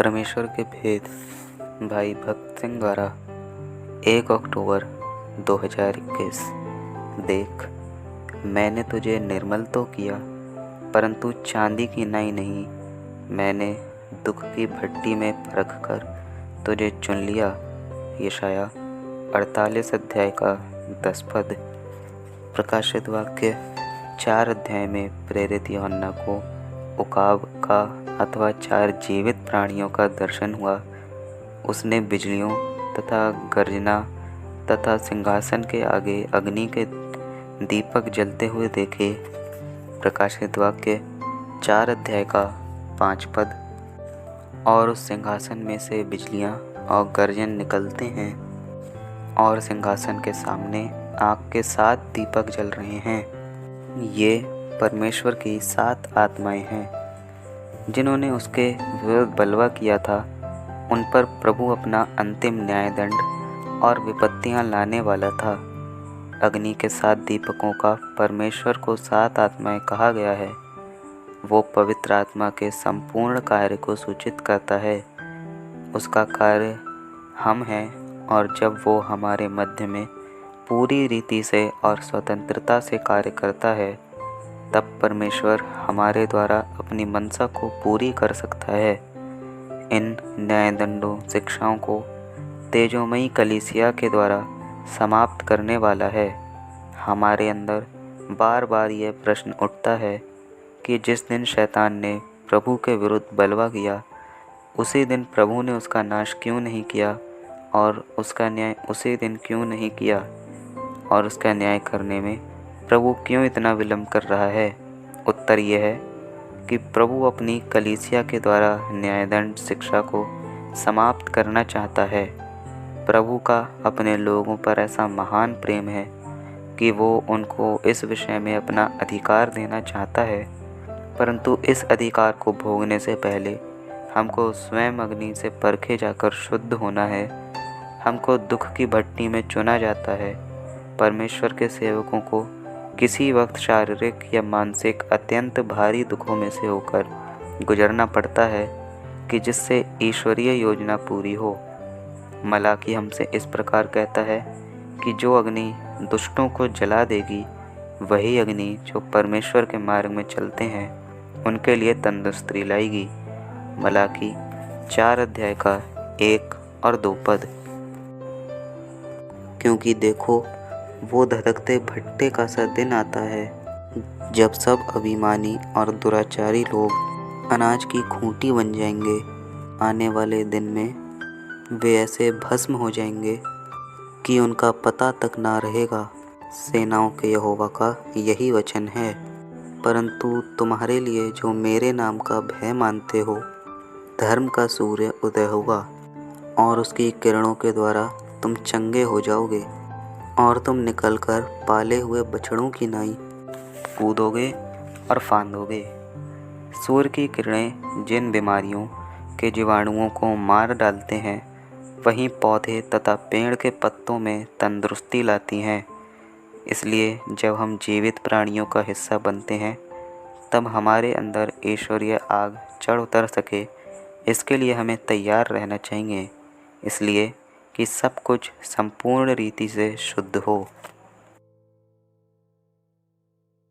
परमेश्वर के भेद भाई भक्त सिंह द्वारा 1 अक्टूबर 2021। देख, मैंने तुझे निर्मल तो किया, परंतु चांदी की नाई नहीं। मैंने दुख की भट्टी में परख कर तुझे चुन लिया। यशाया 48 अध्याय का 10 पद। प्रकाशित वाक्य 4 अध्याय में प्रेरित यूहन्ना को उकाब का अथवा 4 जीवित प्राणियों का दर्शन हुआ। उसने बिजलियों तथा गर्जना तथा सिंहासन के आगे अग्नि के दीपक जलते हुए देखे। प्रकाशित वाक्य 4 अध्याय का 5 पद। और उस सिंहासन में से बिजलियाँ और गर्जन निकलते हैं, और सिंहासन के सामने आग के 7 दीपक जल रहे हैं। ये परमेश्वर की 7 आत्माएं हैं जिन्होंने उसके विरुद्ध बलवा किया था। उन पर प्रभु अपना अंतिम न्यायदंड और विपत्तियां लाने वाला था। अग्नि के 7 दीपकों का परमेश्वर को 7 आत्माएं कहा गया है। वो पवित्र आत्मा के संपूर्ण कार्य को सूचित करता है। उसका कार्य हम हैं, और जब वो हमारे मध्य में पूरी रीति से और स्वतंत्रता से कार्य करता है, तब परमेश्वर हमारे द्वारा अपनी मनसा को पूरी कर सकता है। इन न्यायदंडों शिक्षाओं को तेजोमयी कलीसिया के द्वारा समाप्त करने वाला है। हमारे अंदर बार बार यह प्रश्न उठता है कि जिस दिन शैतान ने प्रभु के विरुद्ध बलवा किया, उसी दिन प्रभु ने उसका नाश क्यों नहीं किया, और उसका न्याय उसी दिन क्यों नहीं किया, और उसका न्याय करने में प्रभु क्यों इतना विलंब कर रहा है। उत्तर यह है कि प्रभु अपनी कलीसिया के द्वारा न्यायदंड शिक्षा को समाप्त करना चाहता है। प्रभु का अपने लोगों पर ऐसा महान प्रेम है कि वो उनको इस विषय में अपना अधिकार देना चाहता है, परंतु इस अधिकार को भोगने से पहले हमको स्वयं अग्नि से परखे जाकर शुद्ध होना है। हमको दुख की भट्टी में चुना जाता है। परमेश्वर के सेवकों को किसी वक्त शारीरिक या मानसिक अत्यंत भारी दुखों में से होकर गुजरना पड़ता है कि जिससे ईश्वरीय योजना पूरी हो। मलाकी हमसे इस प्रकार कहता है कि जो अग्नि दुष्टों को जला देगी, वही अग्नि जो परमेश्वर के मार्ग में चलते हैं उनके लिए तंदुरुस्ती लाएगी। मलाकी 4 अध्याय का 1 और 2 पद। क्योंकि देखो, वो धधकते भट्टे का सा दिन आता है, जब सब अभिमानी और दुराचारी लोग अनाज की खूंटी बन जाएंगे। आने वाले दिन में वे ऐसे भस्म हो जाएंगे कि उनका पता तक ना रहेगा। सेनाओं के यहोवा का यही वचन है। परंतु तुम्हारे लिए जो मेरे नाम का भय मानते हो, धर्म का सूर्य उदय होगा, और उसकी किरणों के द्वारा तुम चंगे हो जाओगे, और तुम निकलकर पाले हुए बछड़ों की नाई कूदोगे और फांदोगे। सूर्य की किरणें जिन बीमारियों के जीवाणुओं को मार डालते हैं, वहीं पौधे तथा पेड़ के पत्तों में तंदुरुस्ती लाती हैं। इसलिए जब हम जीवित प्राणियों का हिस्सा बनते हैं, तब हमारे अंदर ईश्वरीय आग चढ़ उतर सके, इसके लिए हमें तैयार रहना चाहिए, इसलिए कि सब कुछ संपूर्ण रीति से शुद्ध हो।